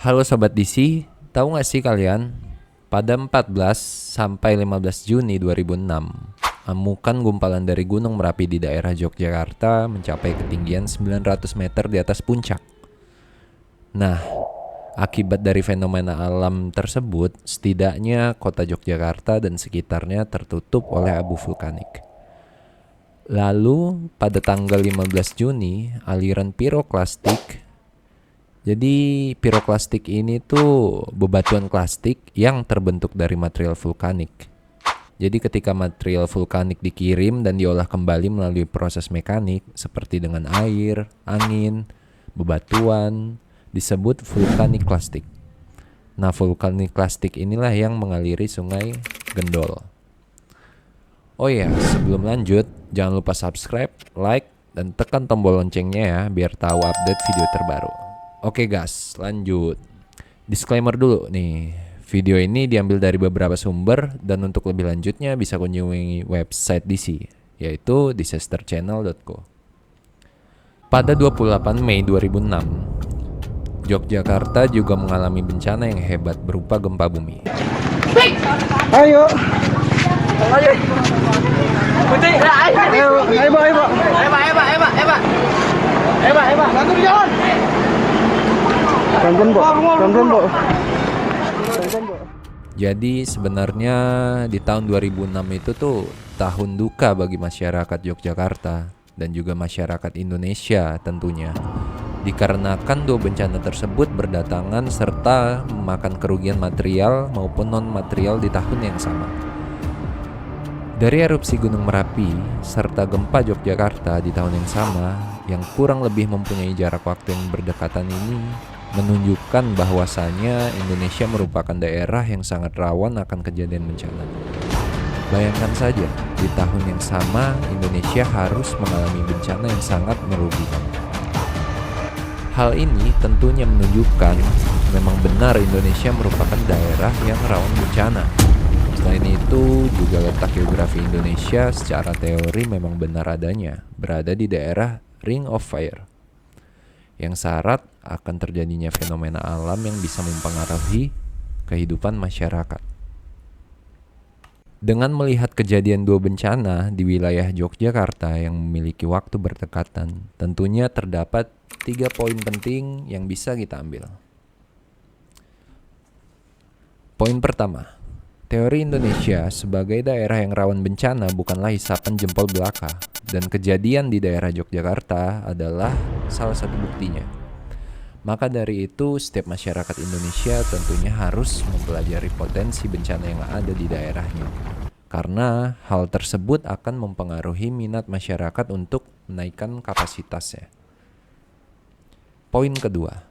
Halo Sobat DC, tahu nggak sih kalian? Pada 14 sampai 15 Juni 2006, amukan gumpalan dari Gunung Merapi di daerah Yogyakarta mencapai ketinggian 900 meter di atas puncak. Nah, akibat dari fenomena alam tersebut, setidaknya kota Yogyakarta dan sekitarnya tertutup oleh abu vulkanik. Lalu, pada tanggal 15 Juni, aliran piroklastik. Jadi piroklastik ini tuh bebatuan plastik yang terbentuk dari material vulkanik. Jadi ketika material vulkanik dikirim dan diolah kembali melalui proses mekanik seperti dengan air, angin, bebatuan, disebut vulkanik plastik. Nah, vulkanik plastik inilah yang mengaliri sungai Gendol. Oh ya, sebelum lanjut, jangan lupa subscribe, like, dan tekan tombol loncengnya ya biar tahu update video terbaru. Oke guys, lanjut. Disclaimer dulu nih. Video ini diambil dari beberapa sumber dan untuk lebih lanjutnya bisa kunjungi website DC, yaitu disasterchannel.co. Pada 28 Mei 2006, Yogyakarta juga mengalami bencana yang hebat berupa gempa bumi. Ayo. Ayo. Putih. Ayo, ayo, ayo. Ayo, bantu di jalan. Pelan-pelan, Pak. Pelan-pelan, Pak. Jadi sebenarnya di tahun 2006 itu tuh tahun duka bagi masyarakat Yogyakarta dan juga masyarakat Indonesia tentunya. Dikarenakan dua bencana tersebut berdatangan serta memakan kerugian material maupun non-material di tahun yang sama. Dari erupsi Gunung Merapi serta gempa Yogyakarta di tahun yang sama yang kurang lebih mempunyai jarak waktu yang berdekatan ini menunjukkan bahwasannya Indonesia merupakan daerah yang sangat rawan akan kejadian bencana. Bayangkan saja, di tahun yang sama Indonesia harus mengalami bencana yang sangat merugikan. Hal ini tentunya menunjukkan memang benar Indonesia merupakan daerah yang rawan bencana. Selain itu, juga letak geografi Indonesia secara teori memang benar adanya, berada di daerah Ring of Fire, yang syarat akan terjadinya fenomena alam yang bisa mempengaruhi kehidupan masyarakat. Dengan melihat kejadian dua bencana di wilayah Yogyakarta yang memiliki waktu berdekatan, tentunya terdapat 3 poin penting yang bisa kita ambil. Poin pertama, teori Indonesia sebagai daerah yang rawan bencana bukanlah isapan jempol belaka, dan kejadian di daerah Yogyakarta adalah salah satu buktinya. Maka dari itu, setiap masyarakat Indonesia tentunya harus mempelajari potensi bencana yang ada di daerahnya. Karena hal tersebut akan mempengaruhi minat masyarakat untuk menaikkan kapasitasnya. Poin kedua,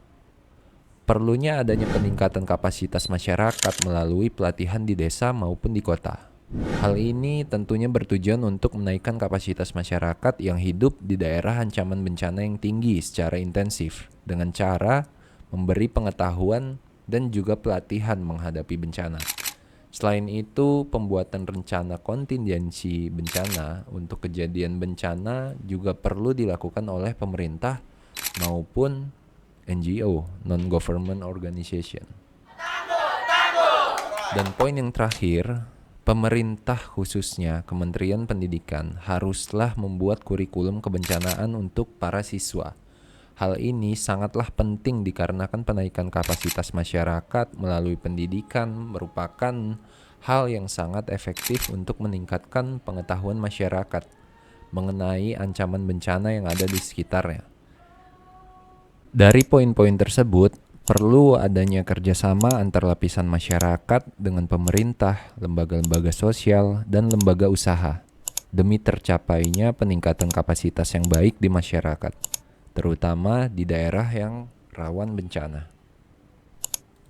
perlunya adanya peningkatan kapasitas masyarakat melalui pelatihan di desa maupun di kota. Hal ini tentunya bertujuan untuk menaikkan kapasitas masyarakat yang hidup di daerah ancaman bencana yang tinggi secara intensif dengan cara memberi pengetahuan dan juga pelatihan menghadapi bencana. Selain itu, pembuatan rencana kontingensi bencana untuk kejadian bencana juga perlu dilakukan oleh pemerintah maupun NGO, non-government organization. Dan poin yang terakhir, pemerintah khususnya Kementerian Pendidikan haruslah membuat kurikulum kebencanaan untuk para siswa. Hal ini sangatlah penting dikarenakan penaikan kapasitas masyarakat melalui pendidikan merupakan hal yang sangat efektif untuk meningkatkan pengetahuan masyarakat mengenai ancaman bencana yang ada di sekitarnya. Dari poin-poin tersebut, perlu adanya kerjasama antar lapisan masyarakat dengan pemerintah, lembaga-lembaga sosial, dan lembaga usaha demi tercapainya peningkatan kapasitas yang baik di masyarakat, terutama di daerah yang rawan bencana.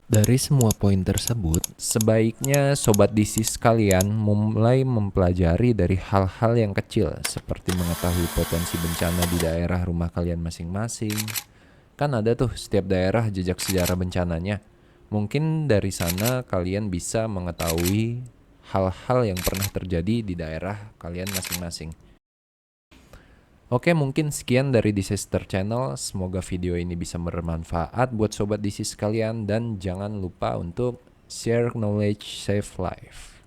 Dari semua poin tersebut, sebaiknya Sobat DC sekalian mulai mempelajari dari hal-hal yang kecil seperti mengetahui potensi bencana di daerah rumah kalian masing-masing. Kan ada tuh setiap daerah jejak sejarah bencananya. Mungkin dari sana kalian bisa mengetahui hal-hal yang pernah terjadi di daerah kalian masing-masing. Oke, mungkin sekian dari Disaster Channel. Semoga video ini bisa bermanfaat buat sobat disis sekalian dan jangan lupa untuk share knowledge, save life.